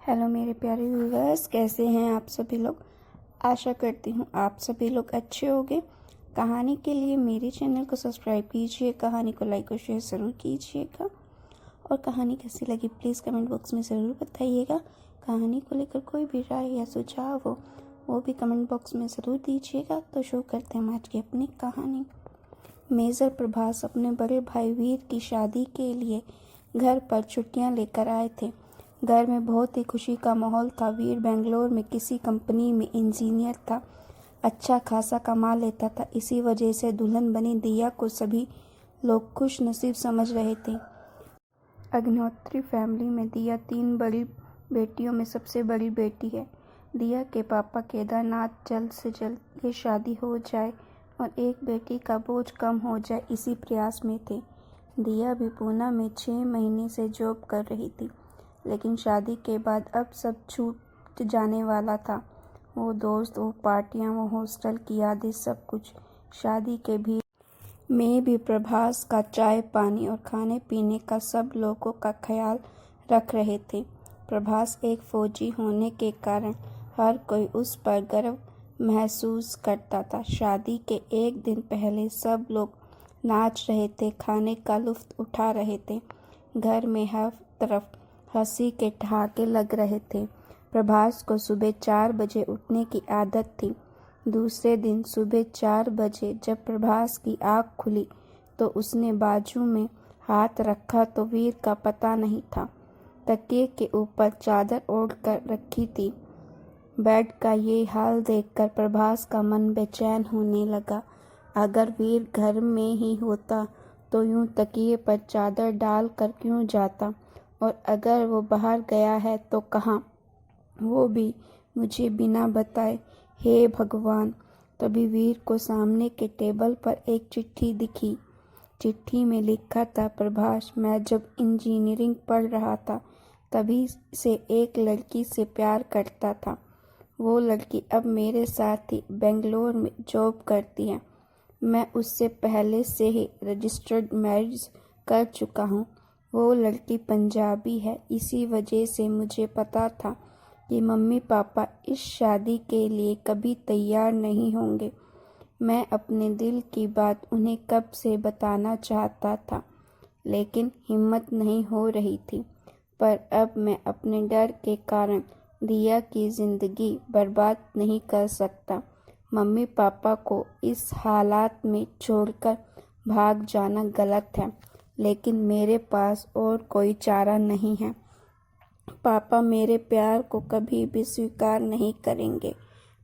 Hello मेरे प्यारे viewers, कैसे हैं आप सभी लोग। आशा करती हूँ आप सभी लोग अच्छे होंगे। कहानी के लिए मेरे चैनल को सब्सक्राइब कीजिए, कहानी को लाइक और शेयर ज़रूर कीजिएगा और कहानी कैसी लगी प्लीज़ कमेंट बॉक्स में ज़रूर बताइएगा। कहानी को लेकर कोई भी राय या सुझाव हो वो भी कमेंट बॉक्स में ज़रूर दीजिएगा। तो शुरू करते हैं आज की अपनी कहानी। मेजर प्रभास अपने बड़े भाई वीर की शादी के लिए घर पर छुट्टियां लेकर आए थे। घर में बहुत ही खुशी का माहौल था। वीर बेंगलोर में किसी कंपनी में इंजीनियर था, अच्छा खासा कमा लेता था। इसी वजह से दुल्हन बनी दिया को सभी लोग खुश नसीब समझ रहे थे। अग्निहोत्री फैमिली में दिया 3 बड़ी बेटियों में सबसे बड़ी बेटी है। दिया के पापा केदारनाथ जल्द से जल्द ये शादी हो जाए और एक बेटी का बोझ कम हो जाए, इसी प्रयास में थे। दिया भी पूना में 6 महीने से जॉब कर रही थी, लेकिन शादी के बाद अब सब छूट जाने वाला था। वो दोस्त, वो पार्टियां, वो हॉस्टल की यादें, सब कुछ। शादी के भी में भी प्रभास का चाय पानी और खाने पीने का सब लोगों का ख्याल रख रहे थे। प्रभास एक फौजी होने के कारण हर कोई उस पर गर्व महसूस करता था। शादी के एक दिन पहले सब लोग नाच रहे थे, खाने का लुत्फ उठा रहे थे। घर में हर तरफ हंसी के ठहाके लग रहे थे। प्रभास को सुबह 4 बजे उठने की आदत थी। दूसरे दिन सुबह 4 बजे जब प्रभास की आँख खुली तो उसने बाजू में हाथ रखा तो वीर का पता नहीं था। तकिए के ऊपर चादर ओढ़ कर रखी थी। बेड का ये हाल देखकर प्रभास का मन बेचैन होने लगा। अगर वीर घर में ही होता तो यूं तकिए पर चादर डाल कर क्यों जाता, और अगर वो बाहर गया है तो कहाँ, वो भी मुझे बिना बताए। हे भगवान! तभी वीर को सामने के टेबल पर एक चिट्ठी दिखी। चिट्ठी में लिखा था, प्रभास, मैं जब इंजीनियरिंग पढ़ रहा था तभी से एक लड़की से प्यार करता था। वो लड़की अब मेरे साथ ही बेंगलोर में जॉब करती है। मैं उससे पहले से ही रजिस्टर्ड मैरिज कर चुका हूँ। वो लड़की पंजाबी है, इसी वजह से मुझे पता था कि मम्मी पापा इस शादी के लिए कभी तैयार नहीं होंगे। मैं अपने दिल की बात उन्हें कब से बताना चाहता था, लेकिन हिम्मत नहीं हो रही थी। पर अब मैं अपने डर के कारण दिया की जिंदगी बर्बाद नहीं कर सकता। मम्मी पापा को इस हालात में छोड़कर भाग जाना गलत है, लेकिन मेरे पास और कोई चारा नहीं है। पापा मेरे प्यार को कभी भी स्वीकार नहीं करेंगे।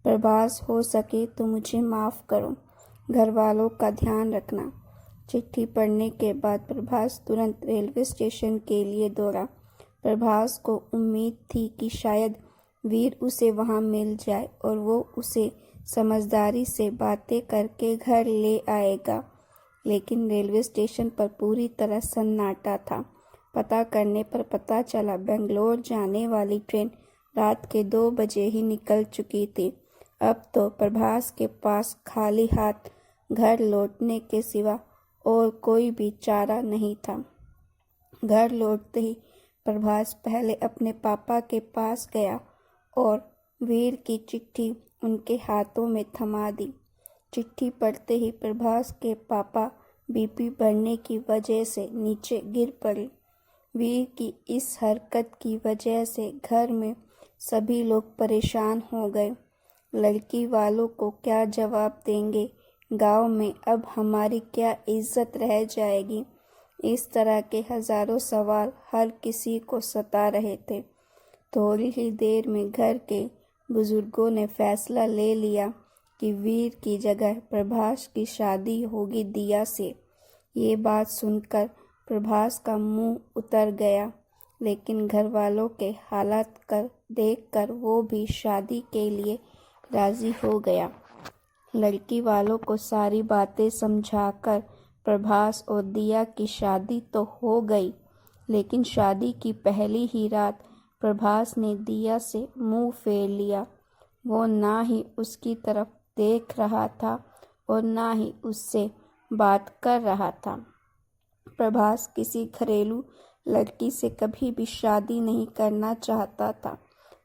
प्रभास, हो सके तो मुझे माफ़ करो। घर वालों का ध्यान रखना। चिट्ठी पढ़ने के बाद प्रभास तुरंत रेलवे स्टेशन के लिए दौड़ा। प्रभास को उम्मीद थी कि शायद वीर उसे वहां मिल जाए और वो उसे समझदारी से बातें करके घर ले आएगा, लेकिन रेलवे स्टेशन पर पूरी तरह सन्नाटा था। पता करने पर पता चला बेंगलोर जाने वाली ट्रेन रात के 2 बजे ही निकल चुकी थी। अब तो प्रभास के पास खाली हाथ घर लौटने के सिवा और कोई भी चारा नहीं था। घर लौटते ही प्रभास पहले अपने पापा के पास गया और वीर की चिट्ठी उनके हाथों में थमा दी। चिट्ठी पढ़ते ही प्रभास के पापा बीपी बढ़ने की वजह से नीचे गिर पड़े। वीर की इस हरकत की वजह से घर में सभी लोग परेशान हो गए। लड़की वालों को क्या जवाब देंगे, गांव में अब हमारी क्या इज्जत रह जाएगी। इस तरह के हजारों सवाल हर किसी को सता रहे थे। थोड़ी ही देर में घर के बुजुर्गों ने फैसला ले लिया कि वीर की जगह प्रभास की शादी होगी दिया से। ये बात सुनकर प्रभास का मुंह उतर गया, लेकिन घर वालों के हालात कर देखकर वो भी शादी के लिए राजी हो गया। लड़की वालों को सारी बातें समझाकर प्रभास और दिया की शादी तो हो गई, लेकिन शादी की पहली ही रात प्रभास ने दिया से मुंह फेर लिया। वो ना ही उसकी तरफ देख रहा था और ना ही उससे बात कर रहा था। प्रभास किसी घरेलू लड़की से कभी भी शादी नहीं करना चाहता था।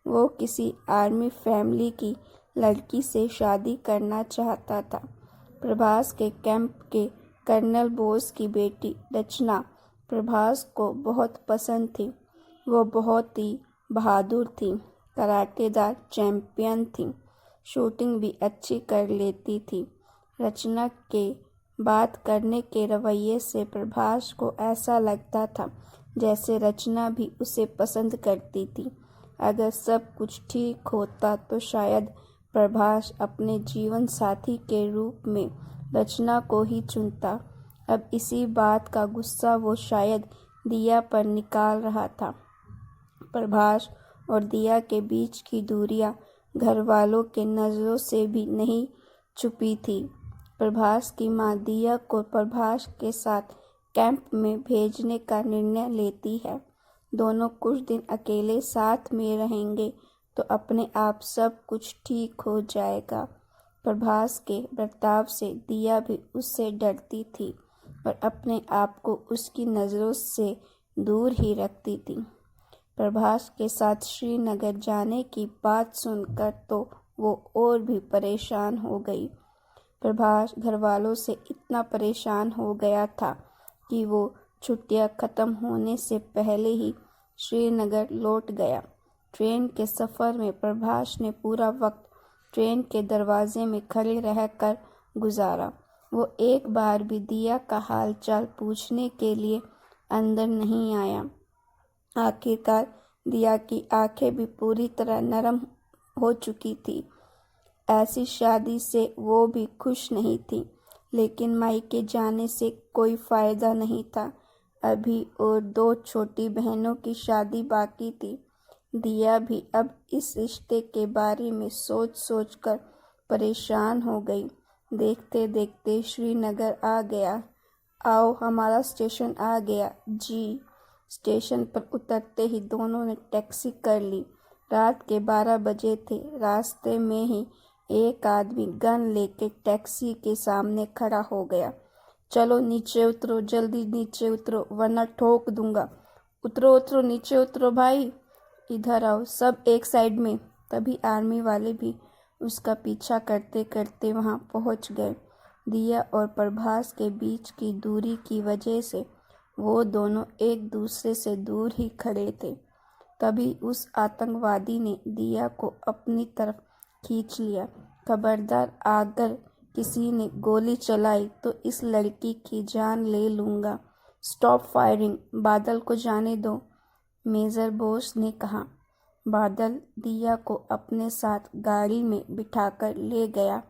वो किसी आर्मी फैमिली की लड़की से शादी करना चाहता था। प्रभास के कैंप के कर्नल बोस की बेटी रचना प्रभास को बहुत पसंद थी। वो बहुत ही बहादुर थी, कराटेदार चैंपियन थी, शूटिंग भी अच्छी कर लेती थी। रचना के बात करने के रवैये से प्रभास को ऐसा लगता था जैसे रचना भी उसे पसंद करती थी। अगर सब कुछ ठीक होता तो शायद प्रभास अपने जीवन साथी के रूप में रचना को ही चुनता। अब इसी बात का गुस्सा वो शायद दिया पर निकाल रहा था। प्रभास और दिया के बीच की दूरियां घर वालों के नज़रों से भी नहीं छुपी थी। प्रभास की माँ दिया को प्रभास के साथ कैंप में भेजने का निर्णय लेती है। दोनों कुछ दिन अकेले साथ में रहेंगे तो अपने आप सब कुछ ठीक हो जाएगा। प्रभास के बर्ताव से दिया भी उससे डरती थी और अपने आप को उसकी नज़रों से दूर ही रखती थी। प्रभास के साथ श्रीनगर जाने की बात सुनकर तो वो और भी परेशान हो गई। प्रभास घरवालों से इतना परेशान हो गया था कि वो छुट्टियां ख़त्म होने से पहले ही श्रीनगर लौट गया। ट्रेन के सफ़र में प्रभास ने पूरा वक्त ट्रेन के दरवाजे में खड़े रहकर गुजारा। वो एक बार भी दिया का हालचाल पूछने के लिए अंदर नहीं आया। आखिरकार दिया की आंखें भी पूरी तरह नरम हो चुकी थी। ऐसी शादी से वो भी खुश नहीं थी, लेकिन मायके जाने से कोई फ़ायदा नहीं था। अभी और 2 छोटी बहनों की शादी बाकी थी। दिया भी अब इस रिश्ते के बारे में सोच कर परेशान हो गई। देखते देखते श्रीनगर आ गया। आओ, हमारा स्टेशन आ गया जी। स्टेशन पर उतरते ही दोनों ने टैक्सी कर ली। रात के 12 बजे थे। रास्ते में ही एक आदमी गन लेके टैक्सी के सामने खड़ा हो गया। चलो नीचे उतरो, जल्दी नीचे उतरो वरना ठोक दूंगा। उतरो उतरो, नीचे उतरो भाई, इधर आओ, सब एक साइड में। तभी आर्मी वाले भी उसका पीछा करते करते वहां पहुंच गए। दिया और प्रभास के बीच की दूरी की वजह से वो दोनों एक दूसरे से दूर ही खड़े थे। तभी उस आतंकवादी ने दिया को अपनी तरफ खींच लिया। खबरदार, अगर किसी ने गोली चलाई तो इस लड़की की जान ले लूँगा। स्टॉप फायरिंग, बादल को जाने दो, मेजर बोस ने कहा। बादल दिया को अपने साथ गाड़ी में बिठाकर ले गया।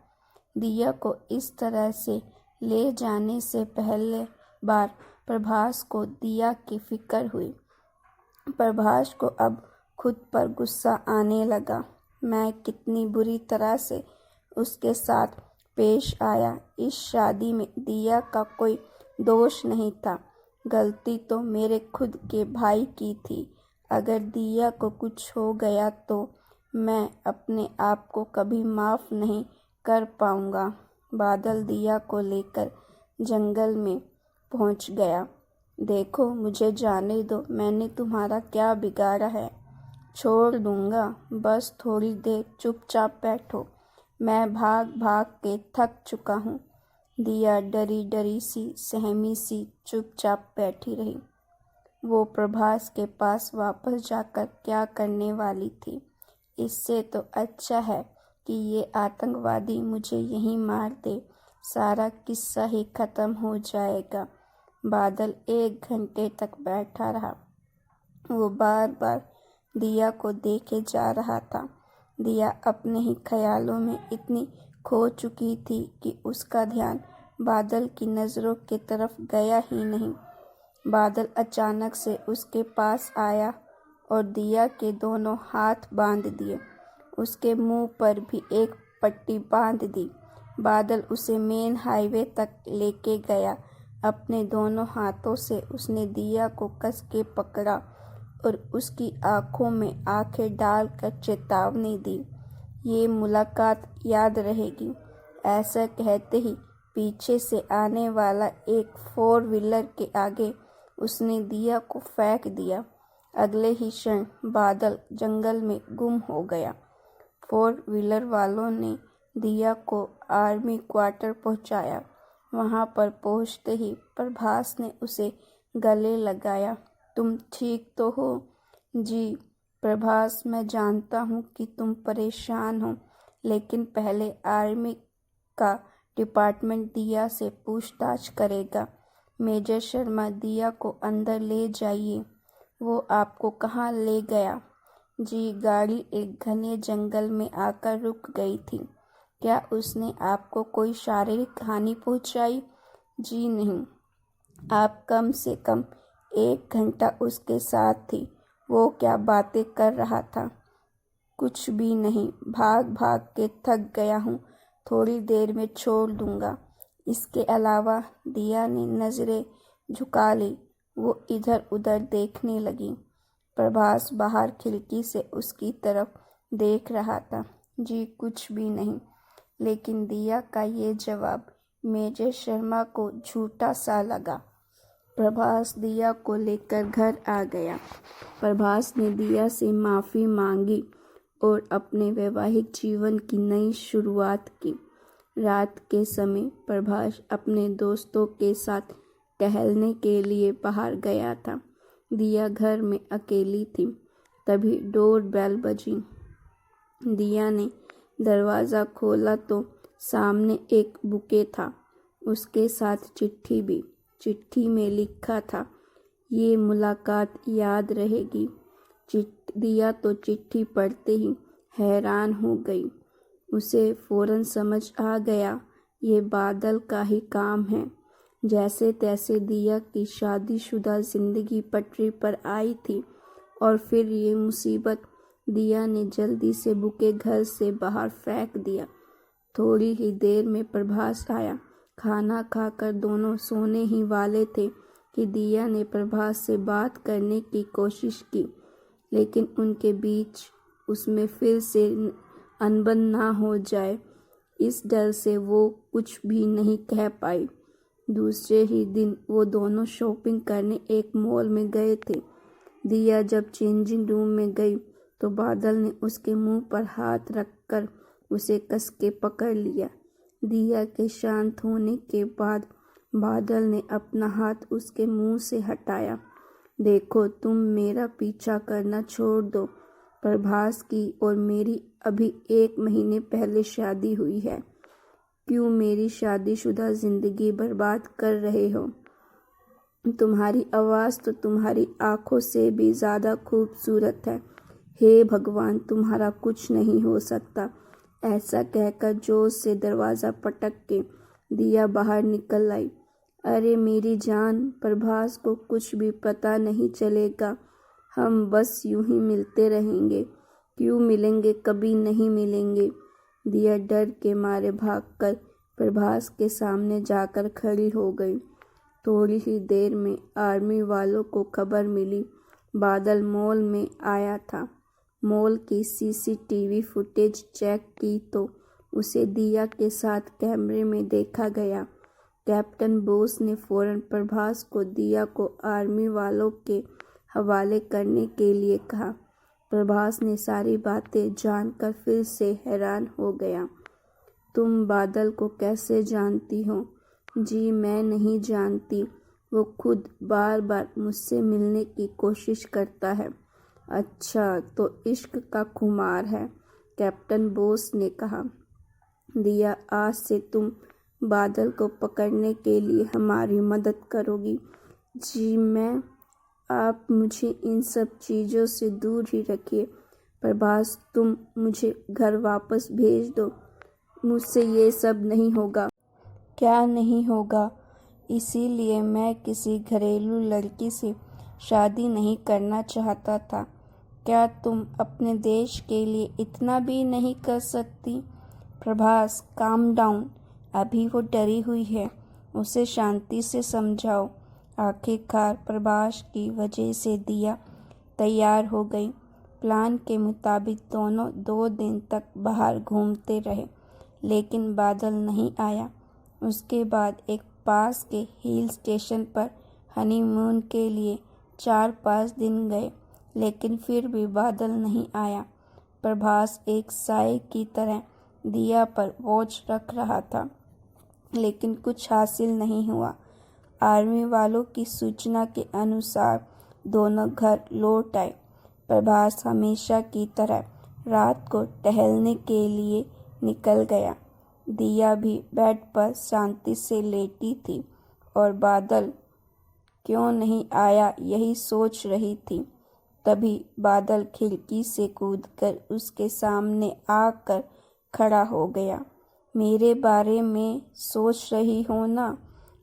दिया को इस तरह से ले जाने से पहले बार प्रभास को दिया की फिक्र हुई। प्रभास को अब खुद पर गुस्सा आने लगा। मैं कितनी बुरी तरह से उसके साथ पेश आया। इस शादी में दिया का कोई दोष नहीं था। गलती तो मेरे खुद के भाई की थी। अगर दिया को कुछ हो गया तो मैं अपने आप को कभी माफ़ नहीं कर पाऊंगा। बादल दिया को लेकर जंगल में पहुंच गया। देखो, मुझे जाने दो, मैंने तुम्हारा क्या बिगाड़ा है? छोड़ दूंगा, बस थोड़ी देर चुपचाप बैठो, मैं भाग भाग के थक चुका हूँ। दिया डरी डरी सी, सहमी सी चुपचाप बैठी रही। वो प्रभास के पास वापस जाकर क्या करने वाली थी? इससे तो अच्छा है कि ये आतंकवादी मुझे यहीं मार दे, सारा किस्सा ही खत्म हो जाएगा। बादल 1 घंटे तक बैठा रहा। वो बार बार दिया को देखे जा रहा था। दिया अपने ही ख्यालों में इतनी खो चुकी थी कि उसका ध्यान बादल की नज़रों की तरफ गया ही नहीं। बादल अचानक से उसके पास आया और दिया के दोनों हाथ बांध दिए। उसके मुंह पर भी एक पट्टी बांध दी। बादल उसे मेन हाईवे तक लेके गया। अपने दोनों हाथों से उसने दिया को कस के पकड़ा और उसकी आंखों में आंखें डालकर चेतावनी दी, ये मुलाकात याद रहेगी। ऐसा कहते ही पीछे से आने वाला एक 4 व्हीलर के आगे उसने दिया को फेंक दिया। अगले ही क्षण बादल जंगल में गुम हो गया। 4 व्हीलर वालों ने दिया को आर्मी क्वार्टर पहुंचाया। वहां पर पहुंचते ही प्रभास ने उसे गले लगाया। तुम ठीक तो हो? जी प्रभास, मैं जानता हूँ कि तुम परेशान हो, लेकिन पहले आर्मी का डिपार्टमेंट दिया से पूछताछ करेगा। मेजर शर्मा, दिया को अंदर ले जाइए। वो आपको कहाँ ले गया? जी गाड़ी एक घने जंगल में आकर रुक गई थी। क्या उसने आपको कोई शारीरिक हानि पहुंचाई? जी नहीं। आप कम से कम 1 घंटा उसके साथ थी। वो क्या बातें कर रहा था? कुछ भी नहीं, भाग भाग के थक गया हूँ, थोड़ी देर में छोड़ दूंगा। इसके अलावा दिया ने नजरें झुका ली। वो इधर उधर देखने लगी। प्रभास बाहर खिड़की से उसकी तरफ देख रहा था। जी कुछ भी नहीं। लेकिन दिया का ये जवाब मेजर शर्मा को झूठा सा लगा। प्रभास दिया को लेकर घर आ गया। प्रभास ने दिया से माफ़ी मांगी और अपने वैवाहिक जीवन की नई शुरुआत की। रात के समय प्रभास अपने दोस्तों के साथ टहलने के लिए बाहर गया था। दिया घर में अकेली थी। तभी डोर बेल बजी। दिया ने दरवाज़ा खोला तो सामने एक बुके था, उसके साथ चिट्ठी भी। चिट्ठी में लिखा था, ये मुलाकात याद रहेगी। दिया तो चिट्ठी पढ़ते ही हैरान हो गई। उसे फौरन समझ आ गया ये बादल का ही काम है। जैसे तैसे दिया की शादीशुदा जिंदगी पटरी पर आई थी और फिर ये मुसीबत। दिया ने जल्दी से बुके घर से बाहर फेंक दिया। थोड़ी ही देर में प्रभास आया। खाना खाकर दोनों सोने ही वाले थे कि दिया ने प्रभास से बात करने की कोशिश की, लेकिन उनके बीच उसमें फिर से अनबन ना हो जाए, इस डर से वो कुछ भी नहीं कह पाई। दूसरे ही दिन वो दोनों शॉपिंग करने एक मॉल में गए थे। दिया जब चेंजिंग रूम में गई तो बादल ने उसके मुंह पर हाथ रखकर उसे कस के पकड़ लिया। दिया के शांत होने के बाद बादल ने अपना हाथ उसके मुंह से हटाया। देखो, तुम मेरा पीछा करना छोड़ दो। प्रभास की और मेरी अभी 1 महीने पहले शादी हुई है। क्यों मेरी शादीशुदा जिंदगी बर्बाद कर रहे हो? तुम्हारी आवाज़ तो तुम्हारी आंखों से भी ज़्यादा खूबसूरत है। हे भगवान, तुम्हारा कुछ नहीं हो सकता। ऐसा कहकर जोर से दरवाज़ा पटक के दिया बाहर निकल आई। अरे मेरी जान, प्रभास को कुछ भी पता नहीं चलेगा। हम बस यूं ही मिलते रहेंगे। क्यों मिलेंगे? कभी नहीं मिलेंगे। दिया डर के मारे भागकर प्रभास के सामने जाकर खड़ी हो गई। थोड़ी ही देर में आर्मी वालों को खबर मिली, बादल मॉल में आया था। मॉल की सीसीटीवी फुटेज चेक की तो उसे दिया के साथ कैमरे में देखा गया। कैप्टन बोस ने फौरन प्रभास को दिया को आर्मी वालों के हवाले करने के लिए कहा। प्रभास ने सारी बातें जानकर फिर से हैरान हो गया। तुम बादल को कैसे जानती हो? जी मैं नहीं जानती, वो खुद बार बार मुझसे मिलने की कोशिश करता है। अच्छा, तो इश्क का खुमार है, कैप्टन बोस ने कहा। दिया, आज से तुम बादल को पकड़ने के लिए हमारी मदद करोगी। जी मैं। आप मुझे इन सब चीज़ों से दूर ही रखिए। प्रभास, तुम मुझे घर वापस भेज दो। मुझसे ये सब नहीं होगा। क्या नहीं होगा? इसीलिए मैं किसी घरेलू लड़की से शादी नहीं करना चाहता था। क्या तुम अपने देश के लिए इतना भी नहीं कर सकती? Prabhas, calm down. अभी वो डरी हुई है, उसे शांति से समझाओ। आखिरकार प्रभास की वजह से दिया तैयार हो गई। प्लान के मुताबिक दोनों 2 दिन तक बाहर घूमते रहे, लेकिन बादल नहीं आया। उसके बाद एक पास के हिल स्टेशन पर हनीमून के लिए 4-5 दिन गए, लेकिन फिर भी बादल नहीं आया। प्रभास एक साए की तरह दिया पर वॉच रख रहा था, लेकिन कुछ हासिल नहीं हुआ। आर्मी वालों की सूचना के अनुसार दोनों घर लौट आए। प्रभास हमेशा की तरह रात को टहलने के लिए निकल गया। दिया भी बेड पर शांति से लेटी थी और बादल क्यों नहीं आया यही सोच रही थी। तभी बादल खिड़की से कूदकर उसके सामने आकर खड़ा हो गया। मेरे बारे में सोच रही हो ना?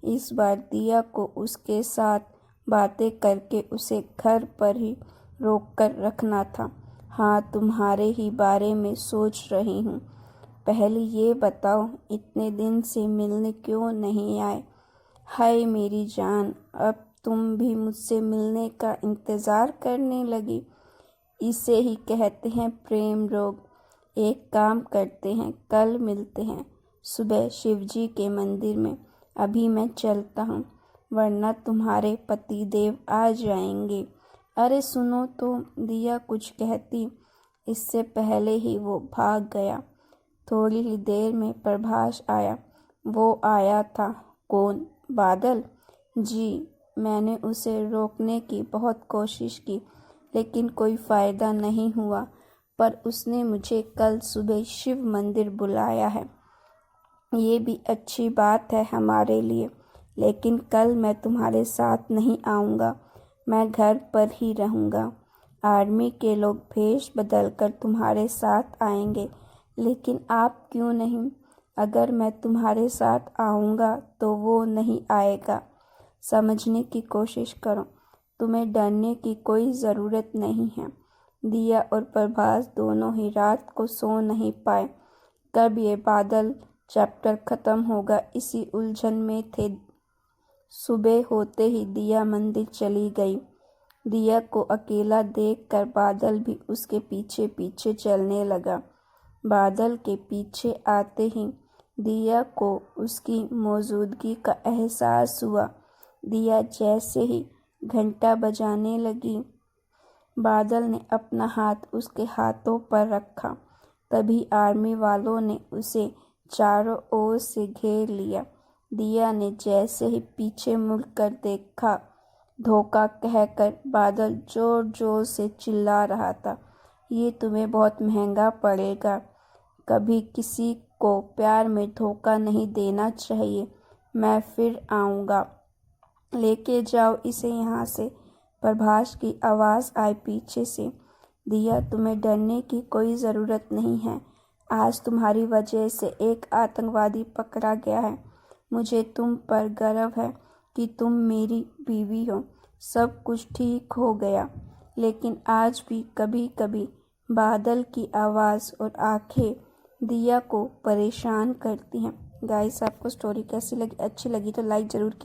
इस बार दिया को उसके साथ बातें करके उसे घर पर ही रोक कर रखना था। हाँ, तुम्हारे ही बारे में सोच रही हूँ। पहले ये बताओ, इतने दिन से मिलने क्यों नहीं आए? हाय मेरी जान, अब तुम भी मुझसे मिलने का इंतज़ार करने लगी। इसे ही कहते हैं प्रेम रोग। एक काम करते हैं, कल मिलते हैं सुबह शिवजी के मंदिर में। अभी मैं चलता हूँ, वरना तुम्हारे पतिदेव आ जाएंगे। अरे सुनो तो, दिया कुछ कहती, इससे पहले ही वो भाग गया। थोड़ी ही देर में प्रभास आया। वो आया था। कौन? बादल? जी। मैंने उसे रोकने की बहुत कोशिश की, लेकिन कोई फ़ायदा नहीं हुआ। पर उसने मुझे कल सुबह शिव मंदिर बुलाया है। ये भी अच्छी बात है हमारे लिए, लेकिन कल मैं तुम्हारे साथ नहीं आऊँगा। मैं घर पर ही रहूँगा। आर्मी के लोग भेष बदलकर तुम्हारे साथ आएंगे, लेकिन आप क्यों नहीं? अगर मैं तुम्हारे साथ आऊँगा तो वो नहीं आएगा। समझने की कोशिश करो। तुम्हें डरने की कोई ज़रूरत नहीं है। दिया और प्रभास दोनों ही रात को सो नहीं पाए। कब ये बादल चैप्टर ख़त्म होगा, इसी उलझन में थे। सुबह होते ही दिया मंदिर चली गई। दिया को अकेला देखकर बादल भी उसके पीछे पीछे चलने लगा। बादल के पीछे आते ही दिया को उसकी मौजूदगी का एहसास हुआ। दिया जैसे ही घंटा बजाने लगी, बादल ने अपना हाथ उसके हाथों पर रखा। तभी आर्मी वालों ने उसे चारों ओर से घेर लिया। दिया ने जैसे ही पीछे मुड़कर देखा, धोखा कहकर बादल जोर जोर से चिल्ला रहा था, ये तुम्हें बहुत महंगा पड़ेगा। कभी किसी को प्यार में धोखा नहीं देना चाहिए। मैं फिर आऊँगा, लेके जाओ इसे यहाँ से। प्रभास की आवाज़ आई पीछे से। दिया, तुम्हें डरने की कोई ज़रूरत नहीं है। आज तुम्हारी वजह से एक आतंकवादी पकड़ा गया है। मुझे तुम पर गर्व है कि तुम मेरी बीवी हो। सब कुछ ठीक हो गया, लेकिन आज भी कभी कभी बादल की आवाज़ और आंखें दिया को परेशान करती हैं। गाइस, आपको स्टोरी कैसी लगी? अच्छी लगी तो लाइक ज़रूर